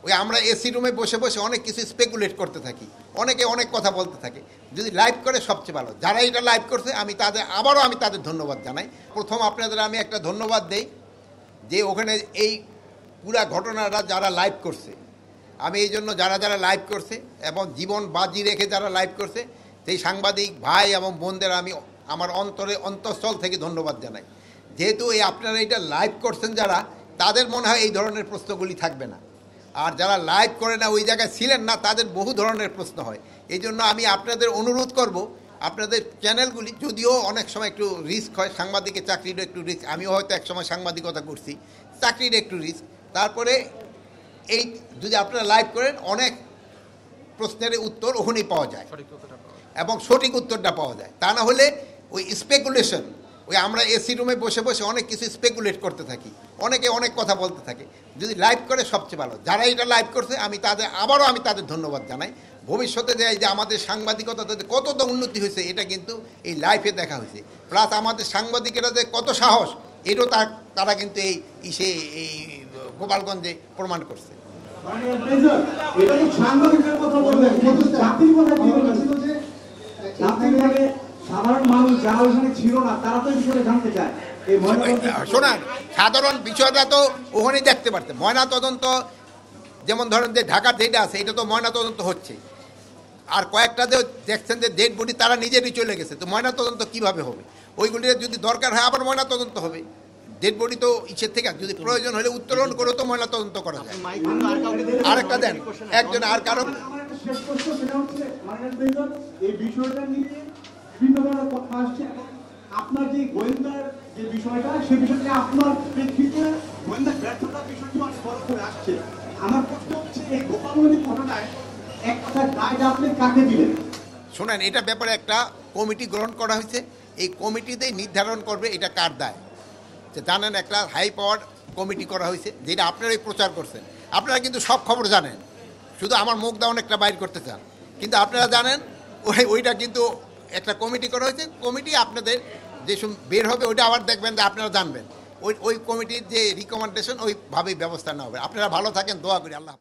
ওই আমরা এসি রুমে বসে বসে অনেক কিছু স্পেকুলেট করতে থাকি, অনেকে অনেক কথা বলতে থাকে। যদি লাইভ করে সবচেয়ে ভালো। যারা এটা লাইভ করছে আমি তাদের ধন্যবাদ জানাই। প্রথম আপনাদের আমি একটা ধন্যবাদ দেই যে ওখানে এই পুরা ঘটনাটা যারা লাইভ করছে, আমি এই জন্য যারা লাইভ করছে এবং জীবন বাজি রেখে যারা লাইভ করছে সেই সাংবাদিক ভাই এবং বোনদের আমি আমার অন্তঃস্থল থেকে ধন্যবাদ জানাই। যেহেতু এই আপনারা এটা লাইভ করছেন যারা, তাদের মনে হয় এই ধরনের প্রশ্নগুলি থাকবে না। আর যারা লাইভ করে না, ওই জায়গায় ছিলেন না, তাদের বহু ধরনের প্রশ্ন হয়। এই জন্য আমি আপনাদের অনুরোধ করব, আপনাদের চ্যানেলগুলি, যদিও অনেক সময় একটু রিস্ক হয়, সাংবাদিকের চাকরিরও একটু রিস্ক, আমিও হয়তো একসময় সাংবাদিকতা করছি, চাকরির একটু রিস্ক। তারপরে এই যদি আপনারা লাইভ করেন, অনেক প্রশ্নের উত্তর ওখানেই পাওয়া যায় এবং সঠিক উত্তরটা পাওয়া যায়। তা না হলে ওই স্পেকুলেশন, ওই আমরা এসি রুমে বসে বসে অনেক কিছু স্পেকুলেট করতে থাকি, অনেকে অনেক কথা বলতে থাকে। যদি লাইভ করে সবচেয়ে ভালো। যারা এটা লাইভ করছে আমি তাদের ধন্যবাদ জানাই। ভবিষ্যতে যে আমাদের সাংবাদিকতাতে কতটা উন্নতি হয়েছে এটা কিন্তু এই লাইভে দেখা হয়েছে। প্লাস আমাদের সাংবাদিকেরা যে কত সাহস, এটাও তারা কিন্তু এই গোপালগঞ্জে প্রমাণ করছে। শোনান, সাধারণ বিষয়টা তো ওখানেই দেখতে পারতেন। ময়না তদন্ত যেমন ধরেন যে ঢাকার যেটা আছে, এটা তো ময়না তদন্ত হচ্ছে। আর কয়েকটা যে দেখছেন যে ডেড বডি, তারা নিজেরই চলে গেছে, তো ময়না তদন্ত কীভাবে হবে? ওইগুলির যদি দরকার হয় আবার ময়না তদন্ত হবে। ডেড বডি তো ইসের থেকে যদি প্রয়োজন হলে উত্তোলন করে তো ময়না তদন্ত করা যায়। আরেকটা দেন, একজন আর কারণ আপনার যে গোয়েন্দার যে বিষয়টা, সেই বিষয়টা আপনার প্রেক্ষিতে গোয়েন্দা ব্যর্থতার বিষয়টি অনেক বড় করে আসছে। আমার প্রশ্ন হচ্ছে, এই গোপালগঞ্জের ঘটনায় একটা দায় আপনি কাকে দিলেন? শোনেন, এটা ব্যাপারে একটা কমিটি গ্রহণ করা হয়েছে। এই কমিটিতেই নির্ধারণ করবে এটা কার দায়। যে জানেন, একটা হাই পাওয়ার কমিটি করা হয়েছে, যেটা আপনারাই প্রচার করছেন। আপনারা কিন্তু সব খবর জানেন, শুধু আমার মুখ দেওয়া অনেকটা বাইর করতে চান, কিন্তু আপনারা জানেন ওইটা কিন্তু একটা কমিটি করা হয়েছে। কমিটি আপনাদের যে বের হবে ওইটা আবার দেখবেন যে আপনারা জানবেন। ওই কমিটির যে রিকমেন্ডেশন, ওইভাবেই ব্যবস্থা নেওয়া হবে। আপনারা ভালো থাকেন, দোয়া করি। আল্লাহ।